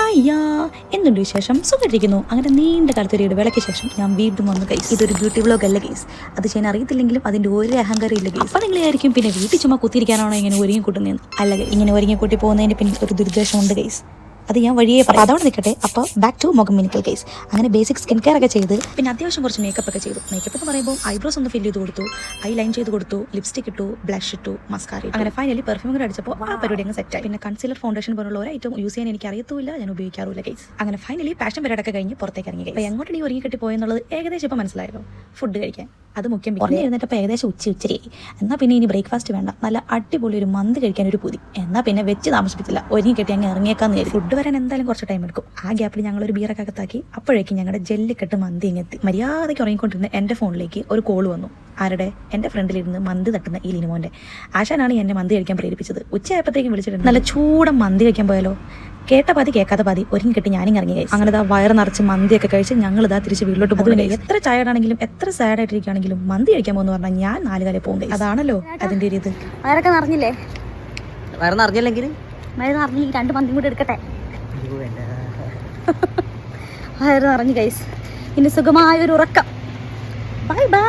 ഹായ്യാ, എന്തുണ്ട് വിശേഷം? സുഖമായിട്ടിരിക്കുന്നു. അങ്ങനെ നീണ്ട കാലത്തൊരു ഇടവേളയ്ക്ക് ശേഷം ഞാൻ വീണ്ടും വന്നു ഗൈസ്. ഇതൊരു ബ്യൂട്ടി വ്ലോഗ് അല്ല ഗൈസ്. അത് ചെയ്യാൻ അറിയത്തില്ലെങ്കിലും അതിൻ്റെ ഒരു അഹങ്കാരം ഇല്ല ഗൈസ്. അപ്പോൾ നിങ്ങളായിരിക്കും പിന്നെ വീട്ടിൽ ചുമ്മാ കുത്തിയിരിക്കാനാണോ ഇങ്ങനെ ഒരുങ്ങി കൂട്ടുന്നതെന്ന്. അല്ല ഗൈസ്, ഇങ്ങനെ ഒരുങ്ങി കൂട്ടി പോകുന്നതിന് പിന്നെ ഒരു ദുരുദ്ദേശമുണ്ട് ഗൈസ്. അത് ഞാൻ വഴിയേ പറയാം. അതോടെ നിൽക്കട്ടെ. അപ്പോൾ ബാക്ക് ടു മുഖം മിനിക്കൽ കേസ്. അങ്ങനെ ബേസിക് സ്കിൻ കെയർ ഒക്കെ ചെയ്ത് പിന്നെ അത്യാവശ്യം കുറച്ച് മേക്കപ്പ് ഒക്കെ ചെയ്തു. മേക്കപ്പ് എന്ന് പറയുമ്പോൾ ഐബ്രോസ് ഒന്ന് ഫില്ല് ചെയ്ത് കൊടുത്തു, ഐ ലൈൻ ചെയ്ത് കൊടുത്തു, ലിപ്സ്റ്റിക് ഇട്ടു, ബ്ലഷ് ഇട്ടു, മസ്കാര. അങ്ങനെ ഫൈനലി പെർഫ്യൂം കൂടെ അടിച്ചപ്പോൾ ആ പരിപാടി അങ്ങ് സെറ്റായി. പിന്നെ കൺസീലർ ഫൗണ്ടേഷൻ പോലുള്ള ഒരു ഐറ്റം യൂസ് ചെയ്യാൻ എനിക്ക് അറിയത്തുമില്ല, ഞാൻ ഉപയോഗിക്കാറില്ല ഗൈസ്. അങ്ങനെ ഫൈനലി പാഷൻ പരിപാടിയൊക്കെ കഴിഞ്ഞ് പുറത്തേക്ക് ഇറങ്ങി. അപ്പോൾ എങ്ങോട്ട് നീ ഒരുങ്ങി കെട്ടി പോയെന്നുള്ളത് ഏകദേശം ഇപ്പോൾ മനസ്സിലായല്ലോ. ഫുഡ് കഴിക്കാൻ അത് മുഖ്യം. പിന്നെ എഴുന്നേറ്റപ്പോൾ ഏകദേശം ഉച്ചയായി. എന്നാൽ പിന്നെ ഇനി ബ്രേക്ക്ഫാസ്റ്റ് വേണ്ട, നല്ല അടിപൊളി ഒരു മന്തി കഴിക്കാൻ ഒരു പൂതി. എന്നാൽ പിന്നെ വെച്ച് താമസിപ്പിച്ചില്ല, ഒരുങ്ങി കെട്ടി അങ്ങ് ഇറങ്ങിയേക്കാന്ന് കരുതി. ഫുഡ് വരാൻ എന്തായാലും കുറച്ച് ടൈം എടുക്കും. ആ ഗ്യാപ്പിൽ ഞങ്ങളൊരു ബീറൊക്കെ അകത്താക്കി. അപ്പോഴേക്കും ഞങ്ങളുടെ ജെല്ലിക്കെട്ട് മന്തി എത്തി. മര്യാദയ്ക്ക് ഉറങ്ങിക്കൊണ്ടിരുന്ന എൻ്റെ ഫോണിലേക്ക് ഒരു കോൾ വന്നു. ആരുടെ? എൻ്റെ ഫ്രണ്ടിലിരുന്ന് മന്തി തട്ടുന്ന ഈ ലിനുമോൻ്റെ. ആശാനാണ് എന്നെ മന്തി കഴിക്കാൻ പ്രേരിപ്പിച്ചത്. ഉച്ചയായപ്പോഴത്തേക്കും വിളിച്ചിട്ടുണ്ട്, നല്ല ചൂടൻ മന്തി കഴിക്കാൻ പോയാലോ. കേട്ട പാതി കേൾക്കാത്ത പാതി ഒരുങ്ങി കെട്ടി ഞാനും ഇറങ്ങി കഴിച്ചു. അങ്ങനെ ഇതാ വയറ് നിറച്ച് മന്തിയൊക്കെ കഴിച്ച് ഞങ്ങളിതാ തിരിച്ച് വീട്ടിലോട്ട് പോകുന്നത്. എത്ര ടയർഡാണെങ്കിലും എത്ര സാഡ് ആയിട്ടിരിക്കുകയാണെങ്കിലും മന്തി കഴിക്കാൻ പോകുന്നു പറഞ്ഞാൽ ഞാൻ 4 കാലം പോകുന്നത്. അതാണല്ലോ അതിൻ്റെ ഒരു ഇത്. വയറൊക്കെ നിറഞ്ഞില്ലേ? വയറ് നിറഞ്ഞില്ലെങ്കിൽ വയറ് നിറഞ്ഞില്ലെങ്കിൽ 2 മന്തിയും കൂടി എടുക്കട്ടെ. വയറ് നിറഞ്ഞു ഗൈസ്. ഇനി സുഖമായൊരു ഉറക്കം. Bye bye.